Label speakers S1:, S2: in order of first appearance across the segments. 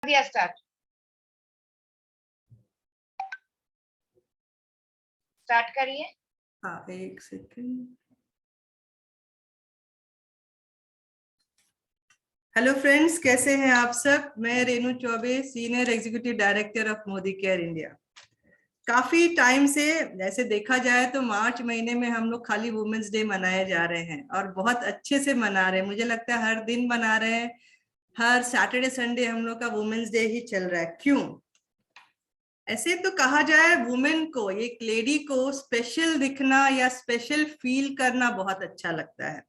S1: दिया स्टार्ट करिए।
S2: हाँ, एक सेकेंड। हेलो फ्रेंड्स, कैसे हैं आप सब। मैं Renu Choubey, senior executive director of Modi care India. काफी टाइम से जैसे देखा जाए तो मार्च महीने में हम लोग खाली वुमेन्स डे मनाए जा रहे हैं और बहुत अच्छे से मना रहे हैं। मुझे लगता है हर दिन मना रहे हैं, हर सैटरडे संडे हम लोग का वुमेन्स डे ही चल रहा है। क्यों? ऐसे तो कहा जाए वुमेन को, एक लेडी को स्पेशल दिखना या स्पेशल फील करना बहुत अच्छा लगता है।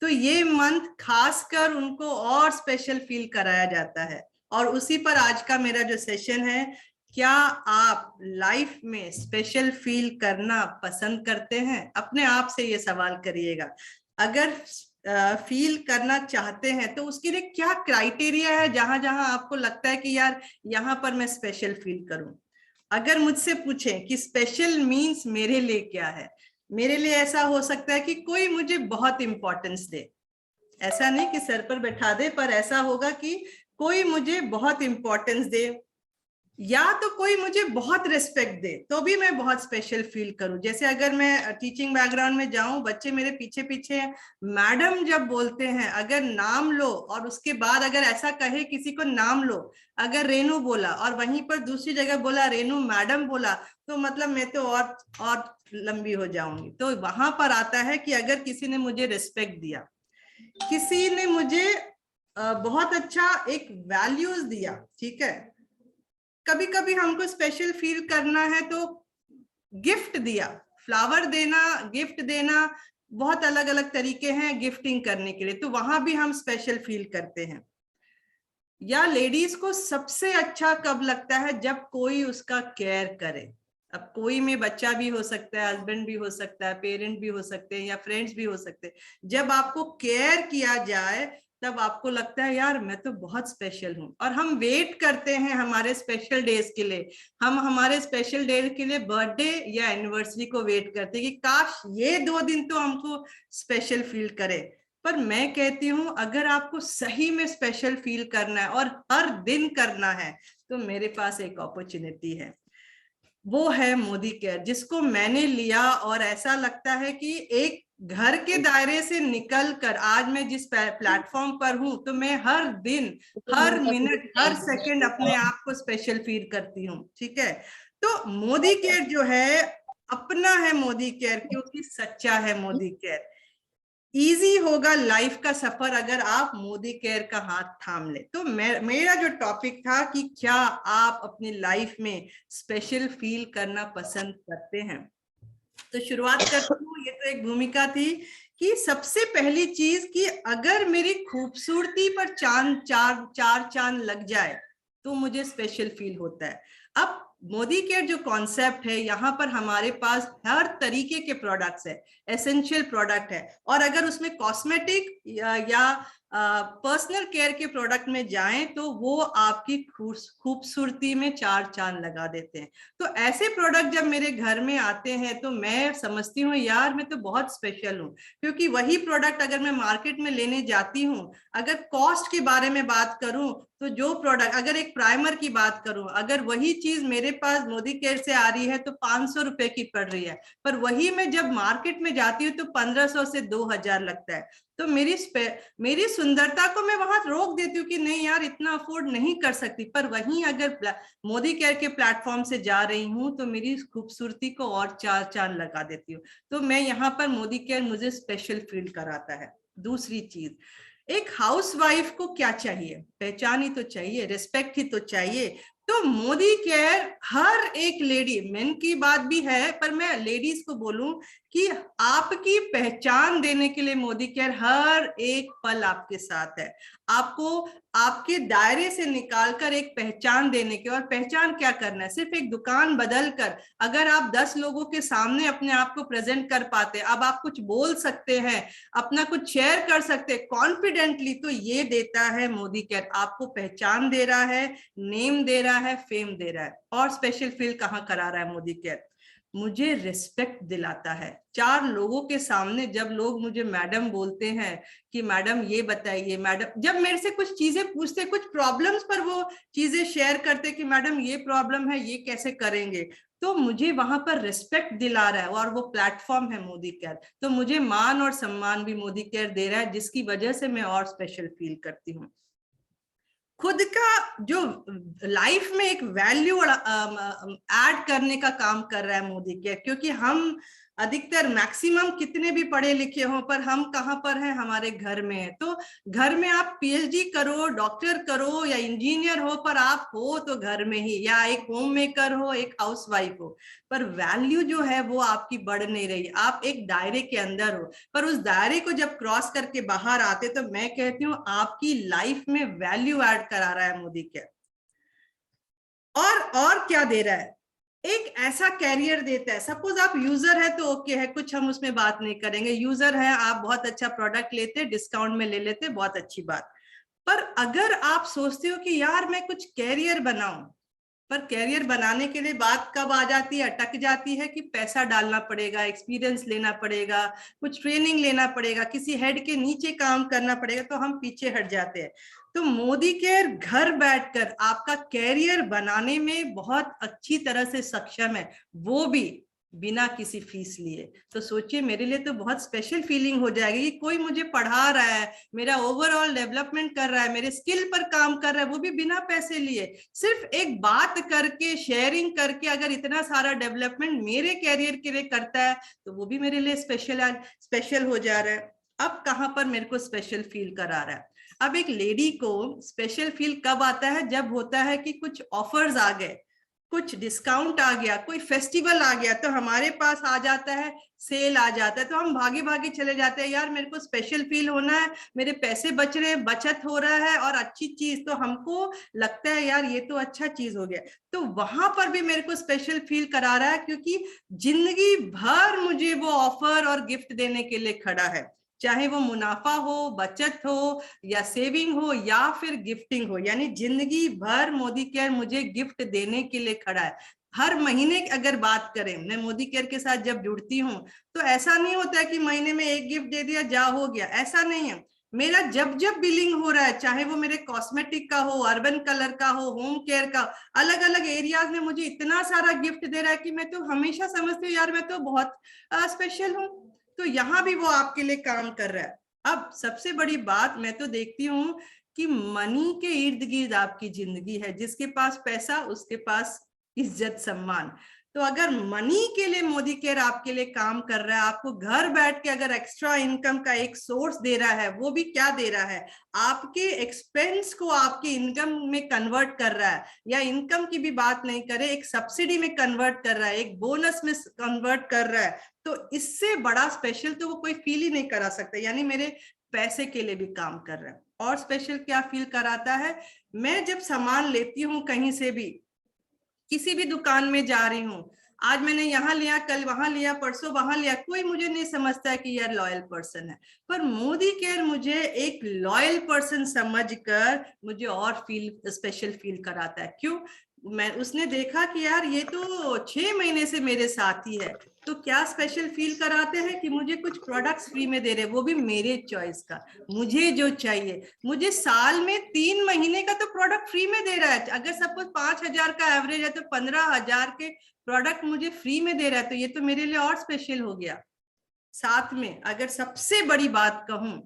S2: तो ये मंथ खासकर उनको और स्पेशल फील कराया जाता है। और उसी पर आज का मेरा जो सेशन है, क्या आप लाइफ में स्पेशल फील करना पसंद करते हैं? अपने आप से ये सवाल करिएगा। अगर फील करना चाहते हैं तो उसके लिए क्या क्राइटेरिया है जहां जहां आपको लगता है कि यार यहाँ पर मैं स्पेशल फील करूं। अगर मुझसे पूछें कि स्पेशल मीन्स मेरे लिए क्या है, मेरे लिए ऐसा हो सकता है कि कोई मुझे बहुत इंपॉर्टेंस दे। ऐसा नहीं कि सर पर बैठा दे, पर ऐसा होगा कि कोई मुझे बहुत इंपॉर्टेंस दे, या तो कोई मुझे बहुत रिस्पेक्ट दे, तो भी मैं बहुत स्पेशल फील करूं। जैसे अगर मैं टीचिंग बैकग्राउंड में जाऊं, बच्चे मेरे पीछे पीछे मैडम जब बोलते हैं, अगर नाम लो और उसके बाद अगर ऐसा कहे किसी को नाम लो, अगर रेनू बोला और वहीं पर दूसरी जगह बोला रेनू मैडम बोला, तो मतलब मैं तो और लंबी हो जाऊंगी। तो वहां पर आता है कि अगर किसी ने मुझे रिस्पेक्ट दिया, किसी ने मुझे बहुत अच्छा एक वैल्यूज दिया, ठीक है। कभी कभी हमको स्पेशल फील करना है तो गिफ्ट दिया, फ्लावर देना, गिफ्ट देना, बहुत अलग अलग तरीके हैं गिफ्टिंग करने के लिए, तो वहां भी हम स्पेशल फील करते हैं। या लेडीज को सबसे अच्छा कब लगता है? जब कोई उसका केयर करे। अब कोई में बच्चा भी हो सकता है, हस्बैंड भी हो सकता है, पेरेंट भी हो सकते हैं, या फ्रेंड्स भी हो सकते हैं। जब आपको केयर किया जाए तब आपको लगता है यार मैं तो बहुत स्पेशल हूं। और हम वेट करते हैं हमारे स्पेशल डेज के लिए। हम हमारे स्पेशल डे के लिए बर्थडे या एनिवर्सरी को वेट करते हैं कि काश ये 2 दिन तो हमको स्पेशल फील करे। पर मैं कहती हूं अगर आपको सही में स्पेशल फील करना है और हर दिन करना है, तो मेरे पास एक अपॉर्चुनिटी है, वो है मोदी केयर, जिसको मैंने लिया। और ऐसा लगता है कि एक घर के दायरे से निकलकर आज मैं जिस प्लेटफॉर्म पर हूं, तो मैं हर दिन, हर मिनट, हर सेकंड अपने आप को स्पेशल फील करती हूँ, ठीक है। तो मोदी केयर जो है अपना है, मोदी केयर क्योंकि सच्चा है मोदी केयर। इजी होगा लाइफ का सफर अगर आप मोदी केयर का हाथ थाम ले। तो मेरा जो टॉपिक था कि क्या आप अपनी लाइफ में स्पेशल फील करना पसंद करते हैं, तो शुरुआत करती हूँ। ये तो एक भूमिका थी कि सबसे पहली चीज कि अगर मेरी खूबसूरती पर चार चांद लग जाए तो मुझे स्पेशल फील होता है। अब मोदी केयर जो कॉन्सेप्ट है, यहाँ पर हमारे पास हर तरीके के प्रोडक्ट्स है, एसेंशियल प्रोडक्ट है। और अगर उसमें कॉस्मेटिक या पर्सनल केयर के प्रोडक्ट में जाएं तो वो आपकी खूबसूरती में चार चांद लगा देते हैं। तो ऐसे प्रोडक्ट जब मेरे घर में आते हैं तो मैं समझती हूँ यार मैं तो बहुत स्पेशल हूँ। क्योंकि वही प्रोडक्ट अगर मैं मार्केट में लेने जाती हूँ, अगर कॉस्ट के बारे में बात करूं, तो जो प्रोडक्ट, अगर एक प्राइमर की बात करूं, अगर वही चीज मेरे पास मोदी केयर से आ रही है तो 500 रुपए की पड़ रही है, पर वही मैं जब मार्केट में जाती हूँ तो 1500 से 2000 लगता है। तो मेरी सुंदरता को मैं वहां रोक देती हूँ कि नहीं यार इतना अफोर्ड नहीं कर सकती। पर वहीं अगर मोदी केयर के प्लेटफॉर्म से जा रही हूँ तो मेरी खूबसूरती को और चार चांद लगा देती हूँ। तो मैं यहाँ पर मोदी केयर मुझे स्पेशल फील कराता है। दूसरी चीज, एक हाउसवाइफ को क्या चाहिए? पहचान ही तो चाहिए, रिस्पेक्ट ही तो चाहिए। तो मोदी केयर हर एक लेडी, मेन की बात भी है पर मैं लेडीज को बोलूं कि आपकी पहचान देने के लिए मोदी केयर हर एक पल आपके साथ है। आपको आपके दायरे से निकालकर एक पहचान देने के, और पहचान क्या करना है, सिर्फ एक दुकान बदल कर अगर आप 10 लोगों के सामने अपने आप को प्रेजेंट कर पाते, अब आप कुछ बोल सकते हैं, अपना कुछ शेयर कर सकते हैं कॉन्फिडेंटली, तो ये देता है मोदी केयर। आपको पहचान दे रहा है, नेम दे रहा है, फेम दे रहा है। और स्पेशल फील कहाँ करा रहा है मोदी केयर? मुझे रिस्पेक्ट दिलाता है। 4 लोगों के सामने जब लोग मुझे मैडम बोलते हैं कि मैडम ये बताइए, मैडम जब मेरे से कुछ चीजें पूछते, कुछ प्रॉब्लम्स पर वो चीजें शेयर करते कि मैडम ये प्रॉब्लम है, ये कैसे करेंगे, तो मुझे वहां पर रिस्पेक्ट दिला रहा है और वो प्लेटफॉर्म है मोदी केयर। तो मुझे मान और सम्मान भी मोदी केयर दे रहा है, जिसकी वजह से मैं और स्पेशल फील करती हूँ। खुद का जो लाइफ में एक वैल्यू ऐड करने का काम कर रहा है मोदी केयर, क्योंकि हम अधिकतर मैक्सिमम कितने भी पढ़े लिखे हों, पर हम कहाँ पर हैं, हमारे घर में है। तो घर में आप पीएचडी करो, डॉक्टर करो या इंजीनियर हो, पर आप हो तो घर में ही, या एक होम मेकर हो, एक हाउसवाइफ हो, पर वैल्यू जो है वो आपकी बढ़ नहीं रही। आप एक दायरे के अंदर हो, पर उस दायरे को जब क्रॉस करके बाहर आते तो मैं कहती हूँ आपकी लाइफ में वैल्यू ऐड करा रहा है मोदी केयर। और क्या दे रहा है, एक ऐसा कैरियर देता है। सपोज आप यूजर है तो ओके है, कुछ हम उसमें बात नहीं करेंगे, यूजर है, आप बहुत अच्छा प्रोडक्ट लेते, डिस्काउंट में ले लेते, बहुत अच्छी बात। पर अगर आप सोचते हो कि यार मैं कुछ कैरियर बनाऊं, पर कैरियर बनाने के लिए बात कब आ जाती है, अटक जाती है कि पैसा डालना पड़ेगा, एक्सपीरियंस लेना पड़ेगा, कुछ ट्रेनिंग लेना पड़ेगा, किसी हेड के नीचे काम करना पड़ेगा, तो हम पीछे हट जाते हैं। तो मोदी केयर घर बैठकर आपका कैरियर बनाने में बहुत अच्छी तरह से सक्षम है, वो भी बिना किसी फीस लिए। तो सोचिए, मेरे लिए तो बहुत स्पेशल फीलिंग हो जाएगी कि कोई मुझे पढ़ा रहा है, मेरा ओवरऑल डेवलपमेंट कर रहा है, मेरे स्किल पर काम कर रहा है, वो भी बिना पैसे लिए। सिर्फ एक बात करके, शेयरिंग करके अगर इतना सारा डेवलपमेंट मेरे कैरियर के लिए करता है, तो वो भी मेरे लिए स्पेशल हो जा रहा है। अब कहां पर मेरे को स्पेशल फील करा रहा है, अब एक लेडी को स्पेशल फील कब आता है, जब होता है कि कुछ ऑफर्स आ गए, कुछ डिस्काउंट आ गया, कोई फेस्टिवल आ गया, तो हमारे पास आ जाता है, सेल आ जाता है, तो हम भागे भागे चले जाते हैं, यार मेरे को स्पेशल फील होना है, मेरे पैसे बच रहे हैं, बचत हो रहा है और अच्छी चीज, तो हमको लगता है यार ये तो अच्छा चीज हो गया। तो वहां पर भी मेरे को स्पेशल फील करा रहा है, क्योंकि जिंदगी भर मुझे वो ऑफर और गिफ्ट देने के लिए खड़ा है, चाहे वो मुनाफा हो, बचत हो, या सेविंग हो, या फिर गिफ्टिंग हो। यानी जिंदगी भर मोदी केयर मुझे गिफ्ट देने के लिए खड़ा है। हर महीने अगर बात करें, मैं मोदी केयर के साथ जब जुड़ती हूँ तो ऐसा नहीं होता है कि महीने में एक गिफ्ट दे दिया, जा हो गया, ऐसा नहीं है। मेरा जब जब बिलिंग हो रहा है, चाहे वो मेरे कॉस्मेटिक का हो, अर्बन कलर का हो, होम केयर का, अलग अलग एरियाज में मुझे इतना सारा गिफ्ट दे रहा है कि मैं तो हमेशा समझती हूँ यार मैं तो बहुत स्पेशल हूँ। तो यहाँ भी वो आपके लिए काम कर रहा है। अब सबसे बड़ी बात मैं तो देखती हूँ कि मनी के इर्द गिर्द आपकी जिंदगी है, जिसके पास पैसा उसके पास इज्जत सम्मान। तो अगर मनी के लिए मोदी केयर आपके लिए काम कर रहा है, आपको घर बैठ के अगर एक्स्ट्रा इनकम का एक सोर्स दे रहा है, वो भी क्या दे रहा है, आपके एक्सपेंस को आपके इनकम में कन्वर्ट कर रहा है, या इनकम की भी बात नहीं करे, एक सब्सिडी में कन्वर्ट कर रहा है, एक बोनस में कन्वर्ट कर रहा है, तो इससे बड़ा स्पेशल तो वो कोई फील ही नहीं करा सकता। यानी मेरे पैसे के लिए भी काम कर रहा है। और स्पेशल क्या फील कराता है, मैं जब सामान लेती हूँ कहीं से भी, किसी भी दुकान में जा रही हूँ, आज मैंने यहाँ लिया, कल वहां लिया, परसों वहां लिया, कोई मुझे नहीं समझता है कि यार लॉयल पर्सन है। पर मोदी केयर मुझे एक लॉयल पर्सन समझकर मुझे और स्पेशल फील कराता है। क्यों? उसने देखा कि यार ये तो 6 महीने से मेरे साथ ही है, तो क्या स्पेशल फील कराते हैं कि मुझे कुछ प्रोडक्ट्स फ्री में दे रहे, वो भी मेरे चॉइस का, मुझे जो चाहिए। मुझे साल में 3 महीने का तो प्रोडक्ट फ्री में दे रहा है। अगर सपोज 5,000 का एवरेज है तो 15,000 के प्रोडक्ट मुझे फ्री में दे रहा है, तो ये तो मेरे लिए और स्पेशल हो गया। साथ में अगर सबसे बड़ी बात कहूं,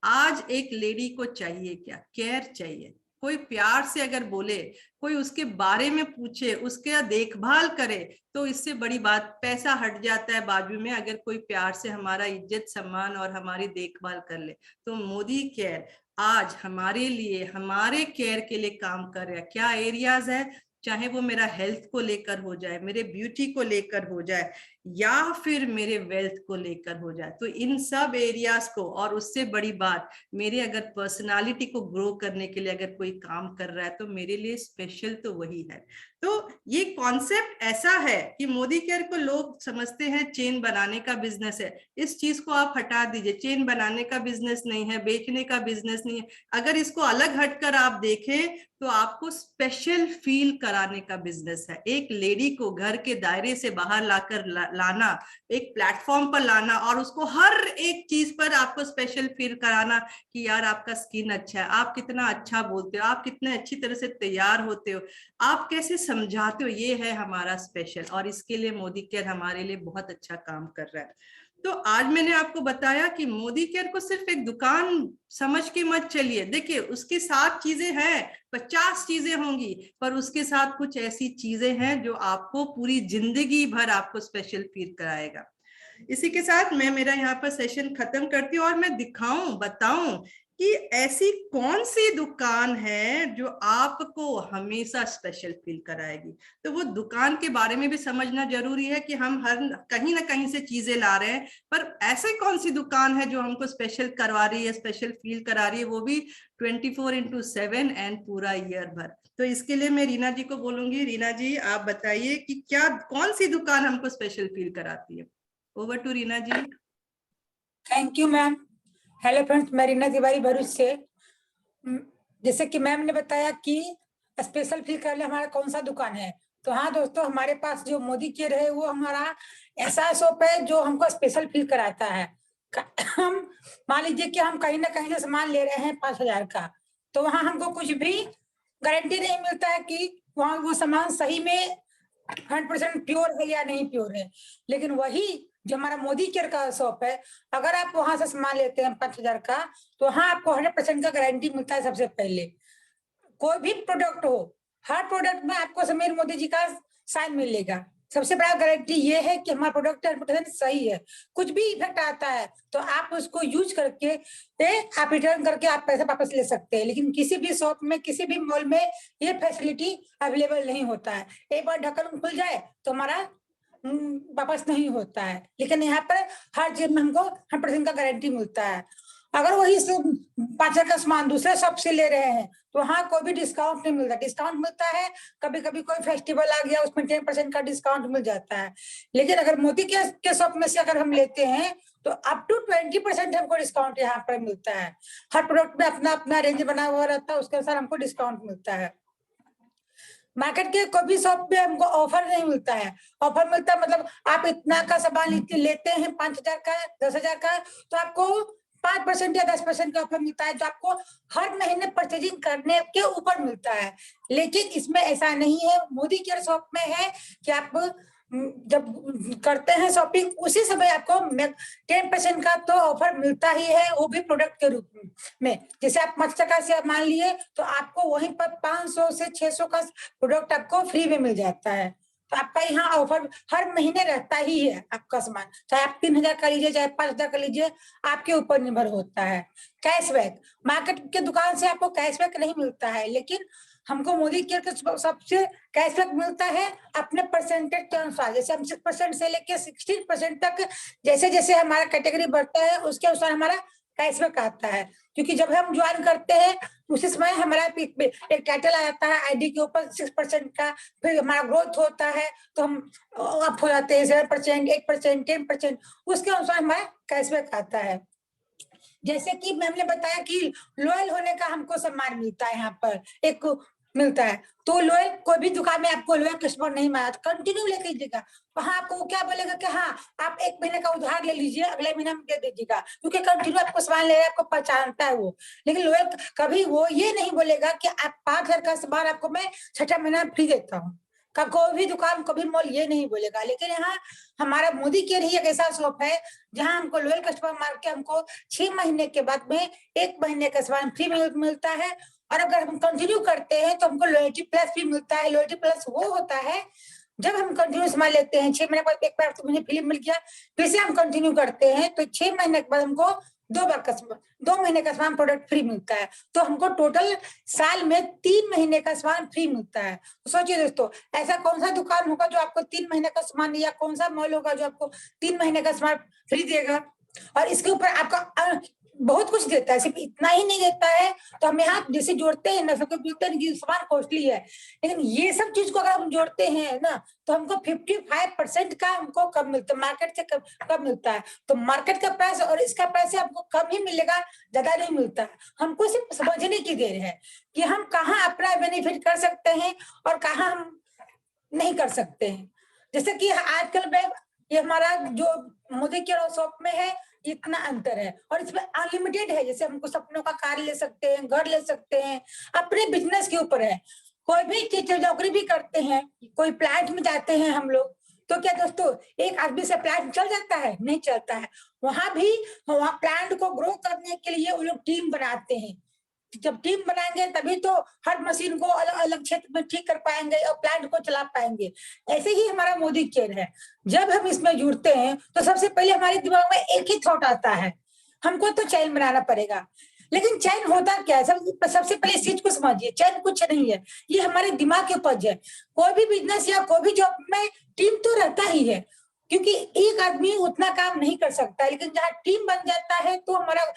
S2: आज एक लेडी को चाहिए क्या, केयर चाहिए। कोई प्यार से अगर बोले, कोई उसके बारे में पूछे, उसके देखभाल करे, तो इससे बड़ी बात, पैसा हट जाता है बाजू में, अगर कोई प्यार से हमारा इज्जत सम्मान और हमारी देखभाल कर ले। तो मोदी केयर आज हमारे लिए, हमारे केयर के लिए काम कर रहा है। क्या एरियाज है, चाहे वो मेरा हेल्थ को लेकर हो जाए, मेरे ब्यूटी को लेकर हो जाए, या फिर मेरे वेल्थ को लेकर हो जाए। तो इन सब एरियाज को, और उससे बड़ी बात, मेरे अगर पर्सनालिटी को ग्रो करने के लिए अगर कोई काम कर रहा है तो मेरे लिए स्पेशल तो वही है। तो ये कॉन्सेप्ट ऐसा है कि मोदी केयर को लोग समझते हैं चेन बनाने का बिजनेस है। इस चीज को आप हटा दीजिए, चेन बनाने का बिजनेस नहीं है, बेचने का बिजनेस नहीं है। अगर इसको अलग हटकर आप देखें तो आपको स्पेशल फील कराने का बिजनेस है। एक लेडी को घर के दायरे से बाहर लाकर लाना, एक प्लेटफॉर्म पर लाना, और उसको हर एक चीज पर आपको स्पेशल फील कराना कि यार आपका स्किन अच्छा है, आप कितना अच्छा बोलते हो, आप कितने अच्छी तरह से तैयार होते हो, आप कैसे समझाते हो, ये है हमारा स्पेशल। और इसके लिए मोदी केयर हमारे लिए बहुत अच्छा काम कर रहा है। तो आज मैंने आपको बताया कि मोदी केयर को सिर्फ एक दुकान समझ के मत चलिए। देखिए उसके साथ चीजें हैं, 50 चीजें होंगी, पर उसके साथ कुछ ऐसी चीजें हैं जो आपको पूरी जिंदगी भर आपको स्पेशल फील कराएगा। इसी के साथ मैं मेरा यहाँ पर सेशन खत्म करती हूँ और मैं दिखाऊं, बताऊं कि ऐसी कौन सी दुकान है जो आपको हमेशा स्पेशल फील कराएगी। तो वो दुकान के बारे में भी समझना जरूरी है कि हम हर कहीं ना कहीं से चीजें ला रहे हैं, पर ऐसे कौन सी दुकान है जो हमको स्पेशल करवा रही है, स्पेशल फील करा रही है, वो भी 24/7 एंड पूरा ईयर भर। तो इसके लिए मैं रीना जी को बोलूंगी। रीना जी आप बताइए कि क्या कौन सी दुकान हमको स्पेशल फील कराती है। Over to Reena ji.
S1: Thank you ma'am. Hello friends, मैं रीना तिवारी भरूच से। जैसे कि मैम ने बताया कि स्पेशल फील करने हमारा कौन सा दुकान है, तो हाँ दोस्तों, हमारे पास जो मोदी केयर है वो हमारा ऐसा शॉप है जो हमको स्पेशल फील कराता है। हम मान लीजिए कि हम कहीं ना कहीं से सामान ले रहे हैं 5,000 का, तो वहाँ हमको कुछ भी गारंटी नहीं मिलता है कि वहाँ वो सामान सही में 100% प्योर है या नहीं प्योर है। लेकिन वही जो हमारा मोदी केयर का शॉप है, अगर आप वहां से सामान लेते हैं 5,000 का, तो वहां आपको 100% का गारंटी मिलता है। सबसे पहले कोई भी प्रोडक्ट हो, हर प्रोडक्ट में आपको समीर मोदी जी का साइन मिलेगा। सबसे बड़ा गारंटी ये है कि हमारा प्रोडक्ट 100% सही है। कुछ भी इफेक्ट आता है तो आप उसको यूज करके आप रिटर्न करके आप पैसा वापस ले सकते हैं। लेकिन किसी भी शॉप में, किसी भी मॉल में ये फैसिलिटी अवेलेबल नहीं होता है। एक बार ढक्कन खुल जाए तो हमारा वापस नहीं होता है। लेकिन यहाँ पर हर चीज में हमको 100% का गारंटी मिलता है। अगर वही 5,000 का सामान दूसरे शॉप से ले रहे हैं तो वहाँ कोई भी डिस्काउंट नहीं मिलता। डिस्काउंट मिलता है कभी कभी कोई फेस्टिवल आ गया, उसमें 10% का डिस्काउंट मिल जाता है। लेकिन अगर मोदी के शॉप में से अगर हम लेते हैं तो अप टू 20% हमको डिस्काउंट यहाँ पर मिलता है। हर प्रोडक्ट में अपना अपना रेंज बना हुआ रहता है, उसके अनुसार हमको डिस्काउंट मिलता है। मार्केट के कोई भी शॉप पे हमको ऑफर नहीं मिलता है। ऑफर मिलता है मतलब आप इतना का सामान लेते हैं 5,000 का, 10,000 का, तो आपको 5% या 10% का ऑफर मिलता है, जो आपको हर महीने परचेजिंग करने के ऊपर मिलता है। लेकिन इसमें ऐसा नहीं है। मोदी केयर शॉप में है कि आप जब करते हैं शॉपिंग उसी समय आपको 10% का तो ऑफर मिलता ही है, वो भी प्रोडक्ट के रूप में। जैसे आप 5,000 का से मान लिए तो आपको वहीं पर 500 से 600 का प्रोडक्ट आपको फ्री में मिल जाता है। तो आपका यहाँ ऑफर हर महीने रहता ही है। आपका सामान चाहे आप 3,000 का लीजिए, चाहे 5,000 का लीजिए, आपके ऊपर निर्भर होता है। कैशबैक, मार्केट के दुकान से आपको कैशबैक नहीं मिलता है, लेकिन हमको मोदी केयर के सबसे कैशबैक मिलता है अपने परसेंटेज के अनुसार। जैसे हम 6% से लेके 16% तक, जैसे जैसे हमारा कैटेगरी बढ़ता है उसके अनुसार हमारा कैशबैक आता है। क्योंकि जब हम ज्वाइन करते हैं उसी समय हमारा एक टाइटल आ जाता है आईडी के ऊपर 6% का, फिर हमारा ग्रोथ होता है तो हम अप हो जाते हैं 7%, 8%, 10%, उसके अनुसार हमारा कैशबैक आता है। जैसे कि मैम ने बताया कि लॉयल होने का हमको सम्मान मिलता है, यहाँ पर एक मिलता है। तो लॉयल कोई भी दुकान में आपको लॉयल कस्टमर नहीं मिला, कंटिन्यू लेके लीजिएगा। वहां आपको क्या बोलेगा कि हाँ आप 1 महीने का उधार ले लीजिए, अगले महीने में दे दीजिएगा, क्योंकि कंटिन्यू आपको सामान ले रहा है, आपको पहचानता है वो। लेकिन लॉयल कभी वो ये नहीं बोलेगा कि आप 5,000 का सामान आपको मैं 6ठा महीना फ्री देता हूँ। कोई भी दुकान, कभी मॉल ये नहीं बोलेगा। लेकिन यहाँ हमारा मोदी केयर ही एक ऐसा शॉप है जहाँ हमको लॉयल कस्टमर मार के हमको 6 महीने के बाद में 1 महीने का सामान फ्री मिलता है। और अगर हम कंटिन्यू करते हैं तो हमको लॉयल्टी प्लस भी मिलता है। लॉयल्टी प्लस वो होता है जब हम कंटिन्यू सामान लेते हैं, 6 महीने बाद एक बार तो मुझे फ्री मिल गया, फिर से हम कंटिन्यू करते हैं तो 6 महीने के बाद हमको 2 बार का 2 महीने का सामान प्रोडक्ट फ्री मिलता है, तो हमको टोटल साल में 3 महीने का सामान फ्री मिलता है। तो सोचिए दोस्तों, ऐसा कौन सा दुकान होगा जो आपको 3 महीने का सामान, या कौन सा मॉल होगा जो आपको 3 महीने का सामान फ्री देगा। और इसके ऊपर आपका बहुत कुछ देता है, सिर्फ इतना ही नहीं देता है। तो हम यहाँ जैसे जोड़ते हैं ना, सबको बोलते हैं कि सामान कॉस्टली है, लेकिन ये सब चीज को अगर हम जोड़ते हैं ना, तो हमको 55% का हमको कम मिलता है, मार्केट से कम मिलता है। तो मार्केट का प्राइस और इसका प्राइस हमको कम ही मिलेगा, ज्यादा नहीं मिलता। हमको सिर्फ समझने की देर है कि हम कहाँ अपना बेनिफिट कर सकते हैं और कहाँ हम नहीं कर सकते हैं। जैसे कि आजकल में ये हमारा जो मोदी केयर शॉप में है, इतना अंतर है, और इसमें अनलिमिटेड है। जैसे हमको सपनों का कार ले सकते हैं, घर ले सकते हैं, अपने बिजनेस के ऊपर है। कोई भी चीज, नौकरी भी करते हैं, कोई प्लांट में जाते हैं हम लोग, तो क्या दोस्तों एक आदमी से प्लांट चल जाता है? नहीं चलता है। वहां भी, वहां प्लांट को ग्रो करने के लिए वो लोग टीम बनाते हैं। जब टीम बनाएंगे तभी तो हर मशीन को अलग अलग क्षेत्र में ठीक कर पाएंगे और प्लांट को चला पाएंगे। ऐसे ही हमारा मोदी केयर है। जब हम इसमें जुड़ते हैं तो सबसे पहले हमारे दिमाग में एक ही थॉट आता है, हमको तो चैन बनाना पड़ेगा। लेकिन चैन होता क्या है? सबसे पहले इस चीज को समझिए, चैन कुछ नहीं है, ये हमारे दिमाग के उपज है। कोई भी बिजनेस या कोई भी जॉब में टीम तो रहता ही है, क्योंकि एक आदमी उतना काम नहीं कर सकता। लेकिन जहाँ टीम बन जाता है तो हमारा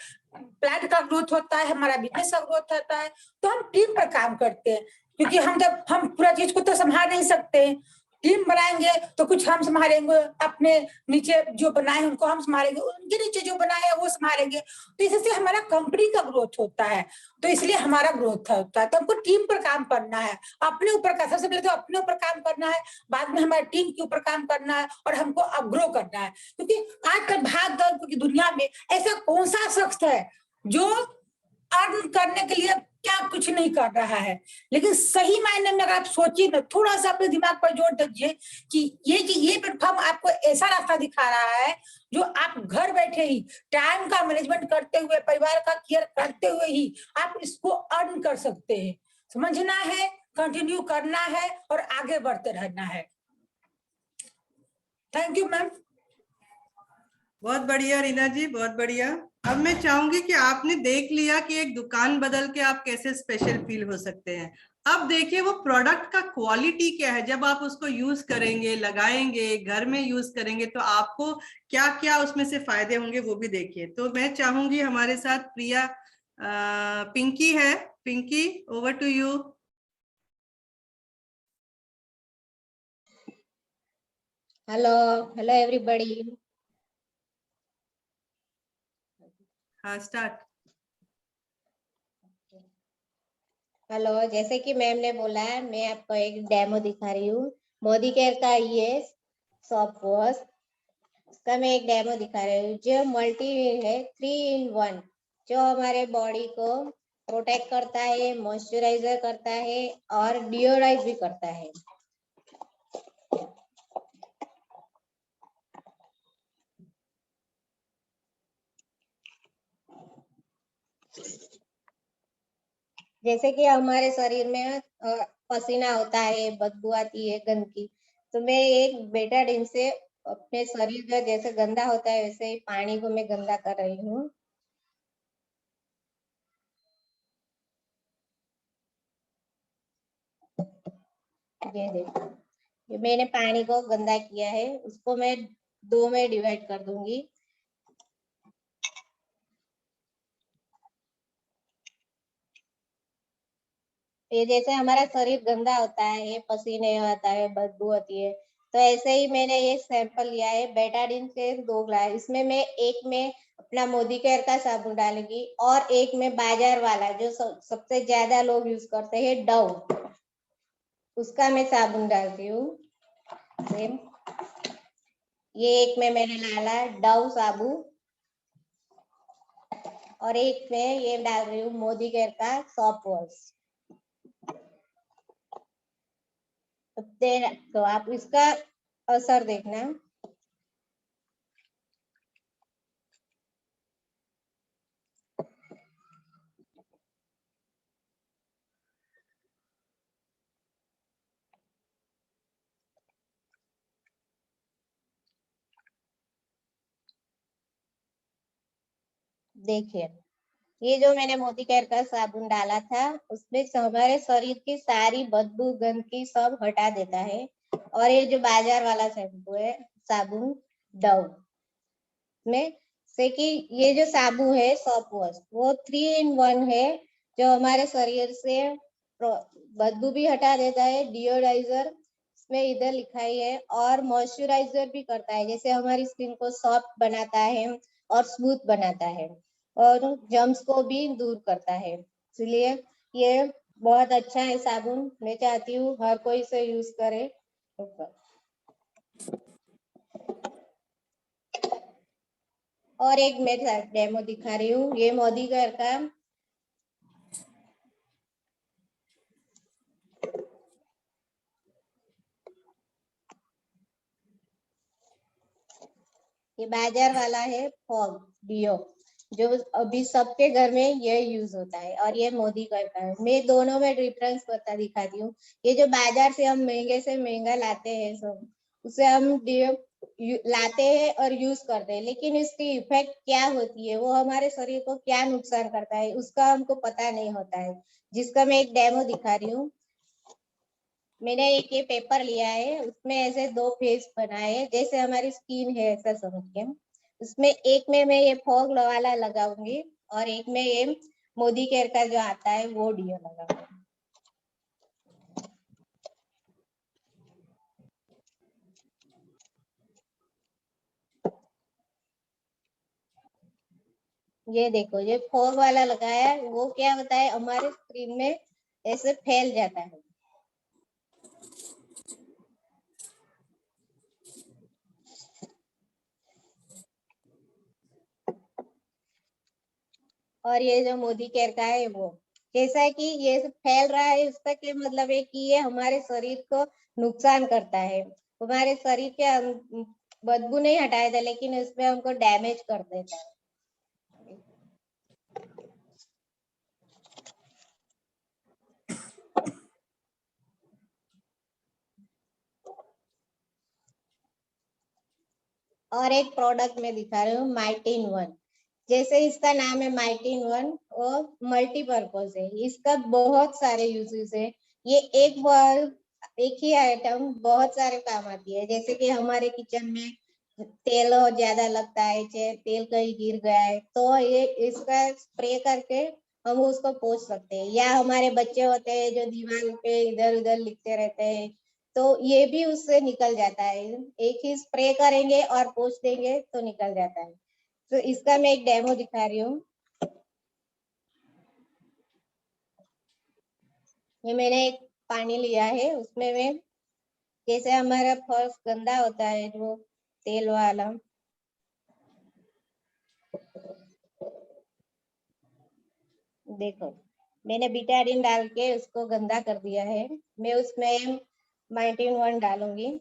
S1: प्लांट का ग्रोथ होता है, हमारा बिजनेस का ग्रोथ होता है। तो हम टीम पर काम करते हैं, क्योंकि हम पूरा चीज को तो संभाल नहीं सकते। टीम बनाएंगे तो कुछ हम संभालेंगे, अपने नीचे जो बनाए हैं उनको हम संभालेंगे, उनके नीचे जो बनाए हैं वो संभालेंगे। तो इससे हमारा कंपनी का ग्रोथ होता है, तो इसलिए हमारा ग्रोथ होता है। तो हमको टीम पर काम करना है, अपने ऊपर का, सबसे पहले तो अपने ऊपर काम करना है, बाद में हमारे टीम के ऊपर काम करना है, और हमको अब ग्रो करना है। क्योंकि आजकल भाग दौड़ की दुनिया में ऐसा कौन सा शख्स है जो अर्न करने के लिए क्या कुछ नहीं कर रहा है। लेकिन सही मायने में अगर आप सोचिए ना, थोड़ा सा अपने दिमाग पर जोर दीजिए कि ये प्लेटफॉर्म आपको ऐसा रास्ता दिखा रहा है जो आप घर बैठे ही टाइम का मैनेजमेंट करते हुए, परिवार का केयर करते हुए ही आप इसको अर्न कर सकते हैं। समझना है, कंटिन्यू करना है और आगे बढ़ते रहना है। Thank you ma'am.
S2: बहुत बढ़िया रीना जी, बहुत बढ़िया। अब मैं चाहूंगी कि आपने देख लिया कि एक दुकान बदल के आप कैसे स्पेशल फील हो सकते हैं। अब देखिए वो प्रोडक्ट का क्वालिटी क्या है। जब आप उसको यूज करेंगे, लगाएंगे, घर में यूज करेंगे, तो आपको क्या क्या उसमें से फायदे होंगे वो भी देखिए। तो मैं चाहूंगी हमारे साथ प्रिया पिंकी है। Pinky, over to you.
S3: Hello hello everybody.
S2: हाँ, स्टार्ट।
S3: हेलो, जैसे कि मैम ने बोला है, मैं आपको एक डेमो दिखा रही हूँ। मोदी केयर का ये सॉफ्ट वॉश, उसका मैं एक डेमो दिखा रही हूँ जो मल्टी है, 3 in 1, जो हमारे बॉडी को प्रोटेक्ट करता है, मॉइस्चराइजर करता है और डिओराइज भी करता है। जैसे कि हमारे शरीर में पसीना होता है, बदबू आती है गंदगी, तो मैं एक बेटाडीन से अपने शरीर का जैसे गंदा होता है वैसे ही पानी को मैं गंदा कर रही हूँ। ये देखो, ये मैंने पानी को गंदा किया है, उसको मैं 2 में डिवाइड कर दूंगी। ये जैसे हमारा शरीर गंदा होता है, पसीने आता है, बदबू होती है, तो ऐसे ही मैंने ये सैंपल लिया है बेटाडीन से 2 ग्लास। इसमें मैं एक में अपना मोदी केयर का साबुन डालूंगी और एक में बाजार वाला जो सबसे ज्यादा लोग यूज करते हैं, डव, उसका मैं साबुन डालती हूँ। सेम ये एक में मैंने डाला डव साबुन और एक में ये डाल रही हूँ मोदी केयर का सॉफ्ट वॉश। तो आप इसका असर देखना। देखिए, ये जो मैंने मोदी केयर का साबुन डाला था, उसमें हमारे शरीर की सारी बदबू गंदगी सब हटा देता है। और ये जो बाजार वाला शैम्पू है, साबुन डव में से कि ये जो साबुन है सॉप वॉश, वो 3 in 1 है, जो हमारे शरीर से बदबू भी हटा देता है, डिओडाइजर इसमें इधर लिखा ही है, और मॉइस्चराइजर भी करता है, जैसे हमारी स्किन को सॉफ्ट बनाता है और स्मूथ बनाता है, और जर्म्स को भी दूर करता है। इसलिए ये बहुत अच्छा है साबुन, मैं चाहती हूँ हर कोई इसे यूज करे। और एक मैं डेमो दिखा रही हूँ, ये मोदी केयर का ये बाजार वाला है फॉग डिओ, जो अभी सबके घर में ये यूज होता है, और ये मोदी करता है। मैं दोनों में डिफरेंस दिखाती हूँ। ये जो बाजार से हम महंगे से महंगा लाते हैं सब, उसे हम डिओ लाते हैं और यूज करते हैं, लेकिन इसकी इफेक्ट क्या होती है, वो हमारे शरीर को क्या नुकसान करता है, उसका हमको पता नहीं होता है, जिसका मैं एक डेमो दिखा रही हूँ। मैंने एक ये पेपर लिया है, उसमें ऐसे 2 फेस बनाए हैं, जैसे हमारी स्किन है ऐसा समझ के। उसमें एक में मैं ये फॉग वाला लगाऊंगी, और एक में ये मोदी केयर का जो आता है वो डिओ लगाऊंगी। ये देखो, ये फॉग वाला लगाया है, वो क्या होता है, हमारे स्किन में ऐसे फैल जाता है। और ये जो मोदी केयर का है वो जैसा है कि ये फैल रहा है, इसका क्या मतलब है कि ये हमारे शरीर को नुकसान करता है, हमारे शरीर के बदबू नहीं हटाया था, लेकिन इसमें हमको डैमेज कर देता है। और एक प्रोडक्ट में दिखा रही हूँ, माइटिन वन। जैसे इसका नाम है माइटिन वन, और मल्टीपर्पज है, इसका बहुत सारे यूजेस है। ये एक ही आइटम बहुत सारे काम आती है, जैसे कि हमारे किचन में तेल ज्यादा लगता है, चाहे तेल कहीं गिर गया है, तो ये इसका स्प्रे करके हम उसको पोंछ सकते हैं। या हमारे बच्चे होते हैं जो दीवार पे इधर उधर लिखते रहते हैं, तो ये भी उससे निकल जाता है, एक ही स्प्रे करेंगे और पोंछ देंगे तो निकल जाता है। तो इसका मैं एक डेमो दिखा रही हूँ। ये मैंने एक पानी लिया है, उसमें मैं जैसे हमारा फर्श गंदा होता है जो तेल वाला, देखो मैंने बिटाडिन डाल के उसको गंदा कर दिया है। मैं उसमें माइटिन वन डालूंगी।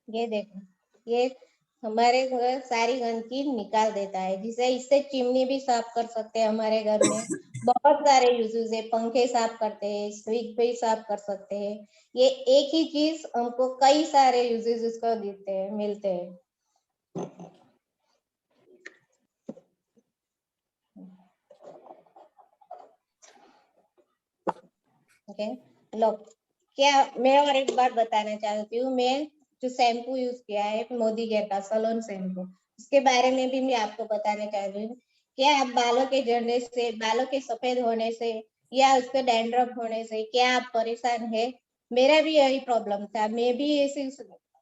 S3: ये देखो, ये हमारे घर सारी गंदगी निकाल देता है, जिसे इससे चिमनी भी साफ कर सकते हैं। हमारे घर में बहुत सारे यूजेस है, पंखे साफ करते हैं, स्विच भी साफ कर सकते हैं। ये एक ही चीज हमको कई सारे यूजेस इसको देते हैं, मिलते हैं। ओके, लो, क्या मैं और एक बात बताना चाहती हूँ। मैं जो शैम्पू यूज किया है मोदी केयर का सलोन शैम्पू, उसके बारे में भी मैं आपको बताना चाहती हूँ। क्या आप बालों के झड़ने से, बालों के सफेद होने से, या उसके डैंड्रफ होने से क्या आप परेशान है? मेरा भी यही प्रॉब्लम था, मैं भी इसी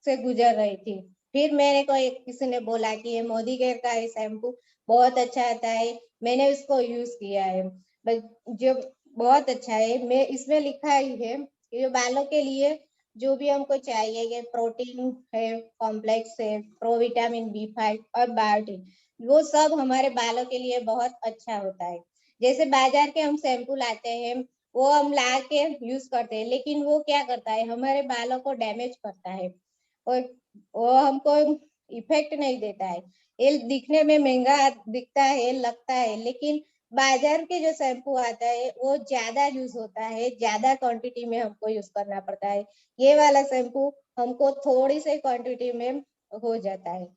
S3: से गुजर रही थी। फिर मेरे को किसी ने बोला कि ये मोदी केयर का ये शैम्पू बहुत अच्छा आता है, मैंने उसको यूज किया है, जो बहुत अच्छा है। मैं इसमें लिखा ही है कि बालों के लिए जो भी हमको चाहिए, ये प्रोटीन है, कॉम्प्लेक्स है, प्रो विटामिन B5 और बायोटिन, वो सब हमारे बालों के लिए बहुत अच्छा होता है। जैसे बाजार के हम शैम्पू लाते हैं, वो हम ला के यूज करते हैं, लेकिन वो क्या करता है, हमारे बालों को डैमेज करता है और वो हमको इफेक्ट नहीं देता है। ये दिखने में महंगा दिखता है, लगता है, लेकिन बाजार के जो शैम्पू आता है वो ज्यादा यूज होता है, ज्यादा क्वांटिटी में हमको यूज करना पड़ता है। ये वाला शैम्पू हमको थोड़ी सी क्वांटिटी में हो जाता है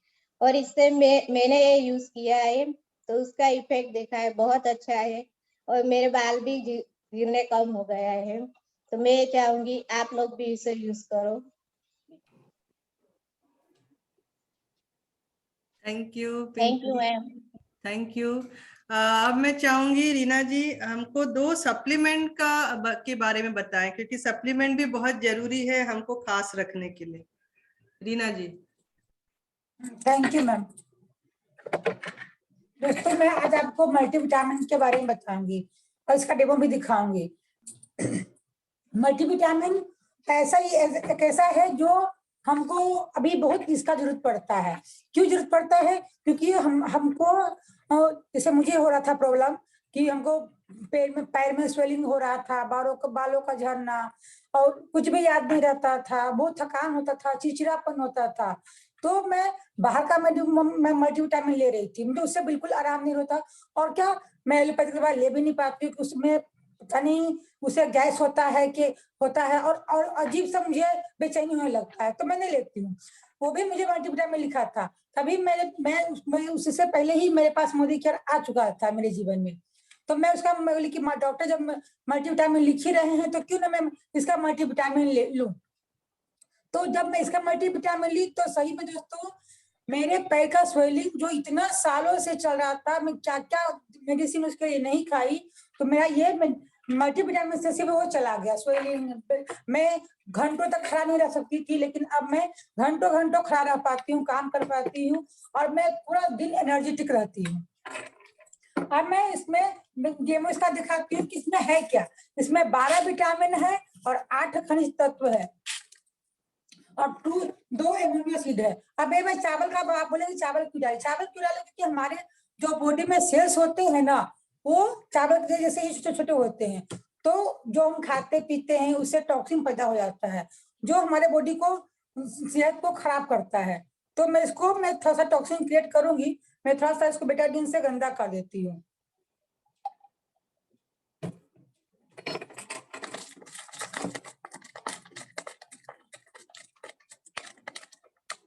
S3: और इससे मैंने ये यूज किया है तो उसका इफेक्ट देखा है, बहुत अच्छा है और मेरे बाल भी गिरने कम हो गया है। तो मैं चाहूंगी आप लोग भी इसे यूज करो।
S2: Thank you
S3: thank you
S2: Pinky.
S3: Ma'am.
S2: Thank you. अब मैं चाहूंगी रीना जी हमको दो सप्लीमेंट के बारे में बताएं, क्योंकि सप्लीमेंट भी बहुत जरूरी है हमको खास रखने के लिए। Reena ji.
S1: Thank you ma'am. दोस्तों मैं आज आपको मल्टीविटामिन के बारे में बताऊंगी और इसका डेमो भी दिखाऊंगी। मल्टीविटामिन ऐसा ही एक ऐसा है जो हमको अभी बहुत इसका जरूरत पड़ता है। क्यों जरूरत पड़ता है? क्योंकि हमको जैसे मुझे हो रहा था प्रॉब्लम कि हमको पैर में स्वेलिंग हो रहा था, बालों का झड़ना और कुछ भी याद नहीं रहता था, बहुत थकान होता था, चिड़चिड़ापन होता था। तो मैं बाहर का मैं मल्टीविटामिन ले रही थी, मुझे उससे बिल्कुल आराम नहीं होता। और क्या, मैं एलोपैथिक दवा ले भी नहीं पाती हूँ, उसमें पता नहीं उसे गैस होता है कि होता है और अजीब सा मुझे बेचैनी होने लगता है, तो मैं नहीं लेती हूँ। वो भी मुझे मल्टीविटामिन लिखा था, तभी मैं उससे पहले ही मेरे पास मोदी केयर आ चुका था मेरे जीवन में। तो मैं उसका बोली कि डॉक्टर जब मल्टीविटामिन लिख ही रहे हैं तो क्यों ना मैं इसका मल्टीविटामिन ले लूं। तो जब मैं इसका मल्टीविटामिन ली तो सही में दोस्तों मेरे पैर का स्वेलिंग जो इतना सालों से चल रहा था, मैं क्या क्या मेडिसिन उसके लिए नहीं खाई, तो मेरा ये मल्टीविटामिन से सिर्फ वो चला गया स्वेलिंग। मैं घंटों तक खड़ा नहीं रह सकती थी, लेकिन अब मैं घंटों घंटों खड़ा रह पाती हूँ, काम कर पाती हूँ और मैं पूरा दिन एनर्जेटिक रहती हूँ। अब मैं इसमें डेमो इसका दिखाती हूँ कि इसमें है क्या। इसमें 12 विटामिन है और 8 खनिज तत्व है और 2 एमिनो एसिड है। अब ये मैं चावल का, आप बोलेंगे चावल क्यों डाले? चावल क्यों डाले? क्योंकि हमारे जो बॉडी में सेल्स होते हैं ना, वो चावल के जैसे ही छोटे छोटे होते हैं। तो जो हम खाते पीते हैं उससे टॉक्सिन पैदा हो जाता है जो हमारे बॉडी को, सेहत को खराब करता है। तो मैं थोड़ा सा टॉक्सिन क्रिएट करूंगी, मैं थोड़ा सा इसको बेटाडीन से गंदा कर देती हूँ।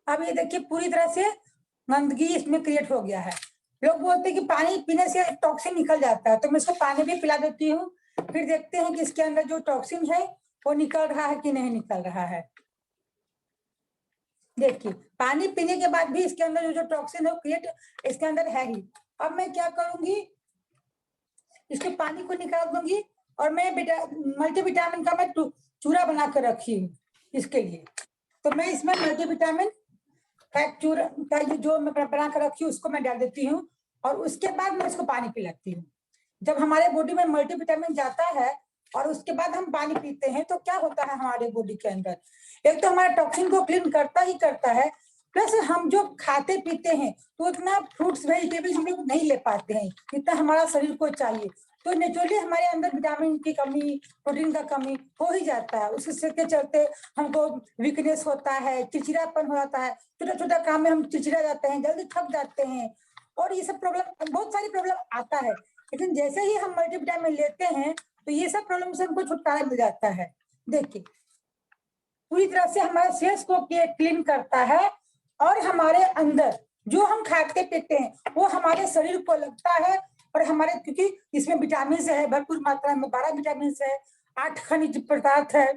S1: अब ये देखिए पूरी तरह से गंदगी इसमें क्रिएट हो गया है। लोग बोलते हैं कि पानी पीने से टॉक्सिन निकल जाता है, तो मैं इसको पानी भी पिला देती हूँ, फिर देखते हैं कि इसके अंदर जो टॉक्सिन है वो निकल रहा है कि नहीं निकल रहा है। देखिए पानी पीने के बाद भी इसके अंदर जो टॉक्सिन है वो क्रिएट इसके अंदर है ही। अब मैं क्या करूंगी, इसके पानी को निकाल दूंगी और मैं मल्टीविटामिन का मैं चूरा बना कर रखी हूँ इसके लिए। तो मैं इसमें मल्टीविटामिन का जो मैं बना कर रखी हूँ उसको मैं डाल देती हूँ और उसके बाद मैं इसको पानी पिलाती हूँ। जब हमारे बॉडी में मल्टीविटामिन जाता है और उसके बाद हम पानी पीते हैं तो क्या होता है हमारे बॉडी के अंदर, एक तो हमारे टॉक्सिन को क्लीन करता ही करता है, प्लस हम जो खाते पीते हैं तो उतना फ्रूट्स वेजिटेबल्स हम लोग नहीं ले पाते हैं जितना हमारा शरीर को चाहिए। तो नेचुरली हमारे अंदर विटामिन की कमी, प्रोटीन का कमी हो ही जाता है। उसके के चलते हमको वीकनेस होता है, चिड़चिड़ापन हो जाता है, छोटा छोटा काम में हम चिड़चिड़ा जाते हैं, जल्दी थक जाते हैं और ये सब प्रॉब्लम, बहुत सारी प्रॉब्लम आता है। लेकिन जैसे ही हम मल्टीविटामिन लेते हैं तो ये सब प्रॉब्लम से हमको छुटकारा मिल जाता है। देखिए पूरी तरह से हमारे सेल्स को क्लीन करता है और हमारे अंदर जो हम खाते पीते हैं वो हमारे शरीर को लगता है और हमारे, क्योंकि इसमें विटामिन है भरपूर मात्रा में, 12 विटामिन है, 8 खनिज पदार्थ है,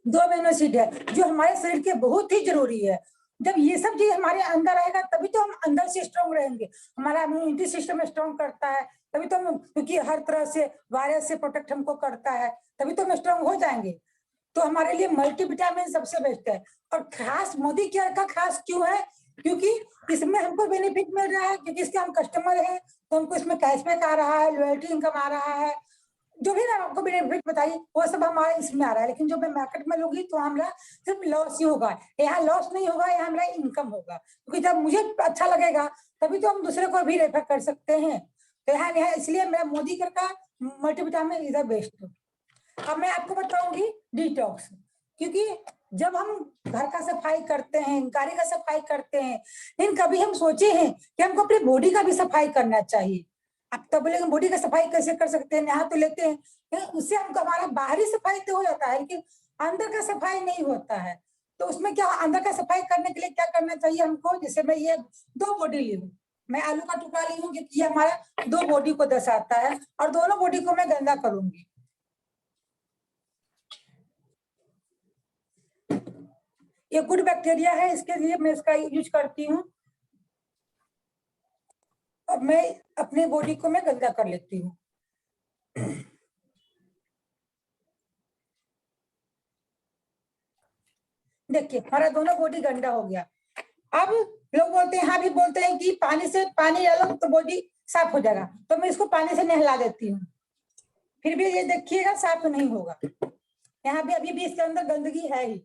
S1: 2 अमीनो एसिड है जो हमारे शरीर के बहुत ही जरूरी है। जब ये सब चीज हमारे अंदर आएगा तभी तो हम अंदर से स्ट्रांग रहेंगे, हमारा इम्यूनिटी सिस्टम स्ट्रांग करता है, तभी तो हम, क्योंकि हर तरह से वायरस से प्रोटेक्ट हमको करता है, तभी तो हम स्ट्रांग हो जाएंगे। तो हमारे लिए मल्टीविटामिन सबसे बेस्ट है। और खास मोदी केयर का खास क्यों है? क्योंकि इसमें हमको बेनिफिट मिल रहा है, क्योंकि इसके हम कस्टमर हैं तो हमको इसमें कैशबैक आ रहा है, लॉयल्टी इनकम आ रहा है, जो भी मैं आपको बेनिफिट बताई वो सब हमारा इसमें आ रहा है, लेकिन जो मैं मार्केट में लूंगी तो हमारा सिर्फ लॉस ही होगा। यहाँ लॉस नहीं होगा, यहाँ हमारा इनकम होगा, क्योंकि जब मुझे अच्छा लगेगा तभी तो हम दूसरे को भी रेफर कर सकते हैं। तो यहाँ इसलिए मेरा मोदी केयर का मल्टीविटामिन इज द बेस्ट। अब मैं आपको बताऊंगी डिटॉक्स, क्योंकि जब हम घर का सफाई करते हैं, गाड़ी का सफाई करते हैं, लेकिन कभी हम सोचे हैं कि हमको अपनी बॉडी का भी सफाई करना चाहिए। अब तो बोलेंगे बॉडी का सफाई कैसे कर सकते हैं, नहा तो लेते हैं, लेकिन उससे हमको हमारा बाहरी सफाई तो हो जाता है, लेकिन अंदर का सफाई नहीं होता है। तो उसमें क्या, अंदर का सफाई करने के लिए क्या करना चाहिए हमको? जैसे मैं ये 2 बॉडी ली हूँ, मैं आलू का टुकड़ा ली हूँ, क्योंकि ये हमारा 2 बॉडी को दर्शाता है, और दोनों बॉडी को मैं गंदा करूंगी। ये गुड बैक्टीरिया है, इसके लिए मैं इसका यूज करती हूँ। अब मैं अपनी बॉडी को मैं गंदा कर लेती हूँ। देखिए हमारा दोनों बॉडी गंदा हो गया। अब लोग बोलते हैं, हाँ भी बोलते हैं कि पानी से पानी डालो तो बॉडी साफ हो जाएगा, तो मैं इसको पानी से नहला देती हूँ, फिर भी ये देखिएगा साफ नहीं होगा। यहाँ भी अभी भी इसके अंदर गंदगी है ही।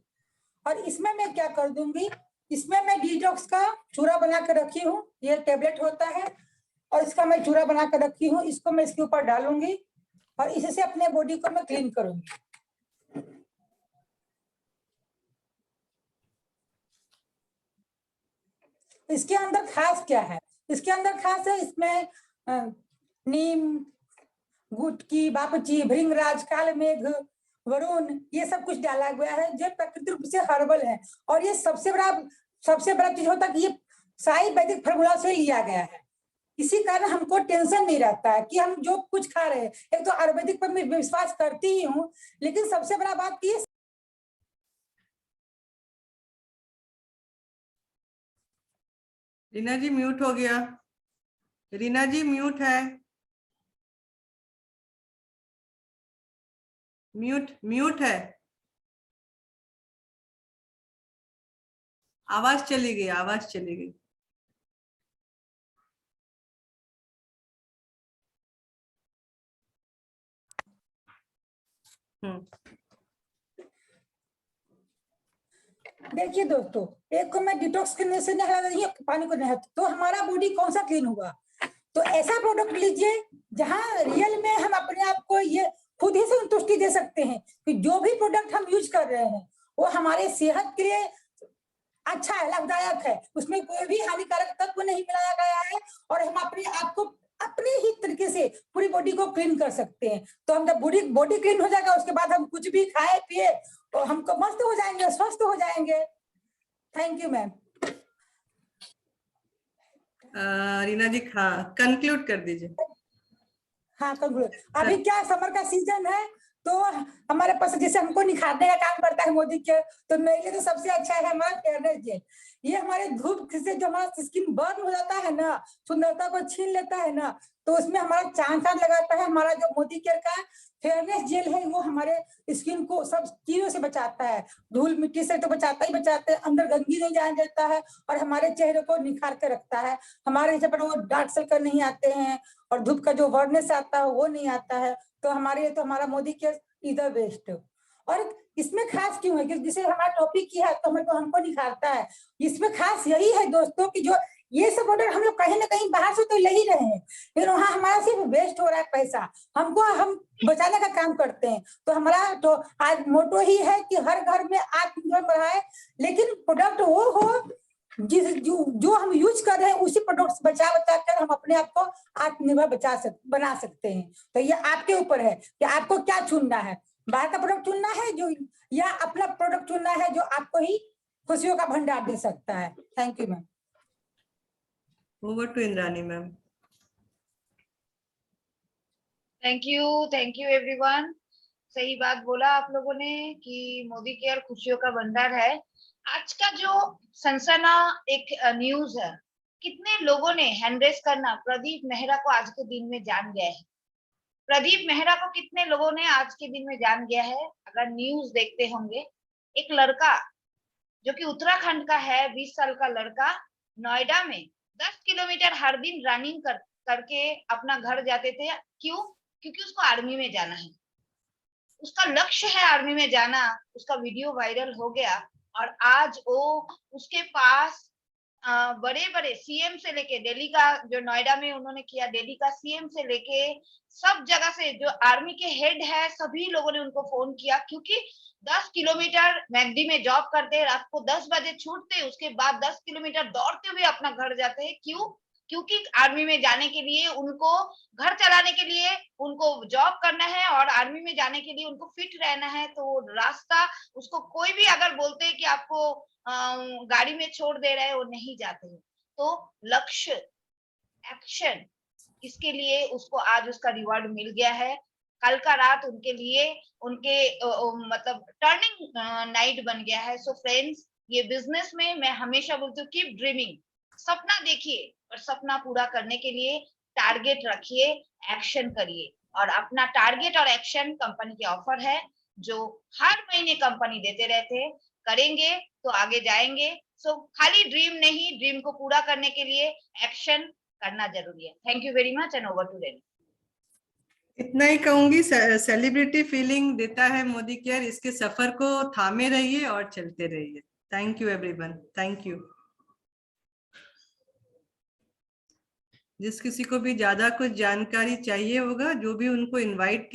S1: और इसमें मैं क्या कर दूंगी, इसमें मैं डिटॉक्स का चूरा बना कर रखी हूँ, ये टेबलेट होता है, और इसका मैं चूरा बना कर रखी हूँ, इसको मैं इसके ऊपर डालूंगी और इससे अपने बॉडी को मैं क्लीन करूंगी। इसके अंदर खास क्या है, इसके अंदर खास है, इसमें नीम, गुटकी, बापची, भृंगराज, काल मेघ, वरुण, ये सब कुछ डाला गया है जो प्रकृति रूप से हर्बल है। और ये सबसे बड़ा चीज होता है कि ये सारी वैदिक फार्मूला से लिया गया है। इसी कारण हमको टेंशन नहीं रहता है कि हम जो कुछ खा रहे हैं। एक तो आयुर्वेदिक पर मैं विश्वास करती ही हूँ, लेकिन सबसे बड़ा बात की
S2: रीना जी म्यूट हो गया, रीना जी म्यूट है, म्यूट है, आवाज चली गई, आवाज चली गई।
S1: देखिए दोस्तों, एक को मैं डिटॉक्स करने से नहला रही हूँ, पानी को नहला, तो हमारा बॉडी कौन सा क्लीन हुआ? तो ऐसा प्रोडक्ट लीजिए जहां रियल में हम अपने आप को ये खुद ही संतुष्टि दे सकते हैं कि जो भी प्रोडक्ट हम यूज कर रहे हैं वो हमारे सेहत के लिए अच्छा है, लाभदायक है, उसमें कोई भी हानिकारक तत्व नहीं मिलाया गया है, और हम अपने आप को अपने ही तरीके से पूरी बॉडी को क्लीन कर सकते हैं। तो हम जब बॉडी क्लीन हो जाएगा, उसके बाद हम कुछ भी खाए पिए तो हमको मस्त हो जाएंगे, स्वस्थ हो जाएंगे। Thank you ma'am.
S2: Reena ji conclude कर दीजिए।
S1: हाँ कंक्लूड। अभी क्या समर का सीजन है, तो हमारे पास जैसे हमको निखारने का काम करता है मोदी के, तो मेरे लिए तो सबसे अच्छा है हमारा फेयरनेस जेल। ये हमारे धूप से जो हमारा स्किन बर्न हो जाता है ना, सुंदरता को छीन लेता है ना, तो उसमें हमारा चांद लगाता है। हमारा जो मोदी केयर का फेयरनेस जेल है वो हमारे स्किन को सब चीजों से बचाता है, धूल मिट्टी से तो बचाता ही बचाता है, अंदर गंदगी नहीं जाने देता है, और हमारे चेहरे को निखार के रखता है। हमारे जैसे पर वो डार्क सर्कल नहीं आते हैं, और धूप का जो वर्नेस आता है वो नहीं आता है। तो हमारे लिए तो हमारा मोदी केयर इधर बेस्ट। और इसमें खास क्यों है कि जिसे हमारा टॉपिक की है तो हमको निखारता है। इसमें खास यही है दोस्तों कि जो ये सब ऑर्डर हम लोग कहीं ना कहीं बाहर से तो ले ही रहे हैं, लेकिन वहाँ हमारा सिर्फ वेस्ट हो रहा है पैसा, हमको हम बचाने का काम करते हैं। तो हमारा तो आज मोटो ही है कि हर घर में आत्मनिर्भर बढ़ाए, लेकिन प्रोडक्ट वो हो जो हम यूज कर रहे हैं उसी प्रोडक्ट्स बचा कर हम अपने आप को आत्मनिर्भर बना सकते हैं। तो ये आपके ऊपर है कि आपको क्या चुनना है, बाहर का प्रोडक्ट चुनना है जो, या अपना प्रोडक्ट चुनना है जो आपको ही खुशियों का भंडार दे सकता है। Thank you ma'am.
S2: Over to Indrani ma'am.
S4: Thank you everyone. सही बात बोला आप लोगों ने कि मोदी केयर खुशियों का भंडार है। आज का जो सनसना एक न्यूज है, कितने लोगों ने हैंडरेस करना प्रदीप मेहरा को आज के दिन में जान गया है। प्रदीप मेहरा को कितने लोगों ने आज के दिन में जान गया है? अगर न्यूज देखते होंगे, एक लड़का जो कि उत्तराखंड का है, 20 साल का लड़का, नोएडा में 10 किलोमीटर हर दिन रनिंग करके अपना घर जाते थे। क्यों? क्योंकि उसको आर्मी में जाना है, उसका लक्ष्य है आर्मी में जाना। उसका वीडियो वायरल हो गया और आज वो उसके पास बड़े बड़े सीएम से लेके दिल्ली का, जो नोएडा में उन्होंने किया, दिल्ली का सीएम से लेके सब जगह से जो आर्मी के हेड है सभी लोगों ने उनको फोन किया, क्योंकि 10 किलोमीटर मैगडी में जॉब करते, रात को 10 बजे छूटते, उसके बाद 10 किलोमीटर दौड़ते हुए अपना घर जाते हैं। क्यों? क्योंकि आर्मी में जाने के लिए उनको, घर चलाने के लिए उनको जॉब करना है और आर्मी में जाने के लिए उनको फिट रहना है। तो रास्ता उसको कोई भी अगर बोलते हैं कि आपको गाड़ी में छोड़ दे रहे हैं, वो नहीं जाते हैं। तो लक्ष्य, एक्शन, इसके लिए उसको आज उसका रिवॉर्ड मिल गया है। कल का रात उनके लिए उनके मतलब टर्निंग नाइट बन गया है। सो फ्रेंड्स, ये बिजनेस में मैं हमेशा बोलती हूँ कीप ड्रीमिंग, सपना देखिए और सपना पूरा करने के लिए टारगेट रखिए, एक्शन करिए। और अपना टारगेट और एक्शन कंपनी के ऑफर है जो हर महीने कंपनी देते रहते हैं, करेंगे तो आगे जाएंगे। सो खाली ड्रीम नहीं, ड्रीम को पूरा करने के लिए एक्शन करना जरूरी है। Thank you very much and over to Renu.
S2: इतना ही कहूंगी, सेलिब्रिटी फीलिंग देता है मोदी केयर। इसके सफर को थामे रहिए और चलते रहिए। Thank you everyone, thank you. जिस किसी को भी ज्यादा कुछ जानकारी चाहिए होगा, जो भी उनको इनवाइट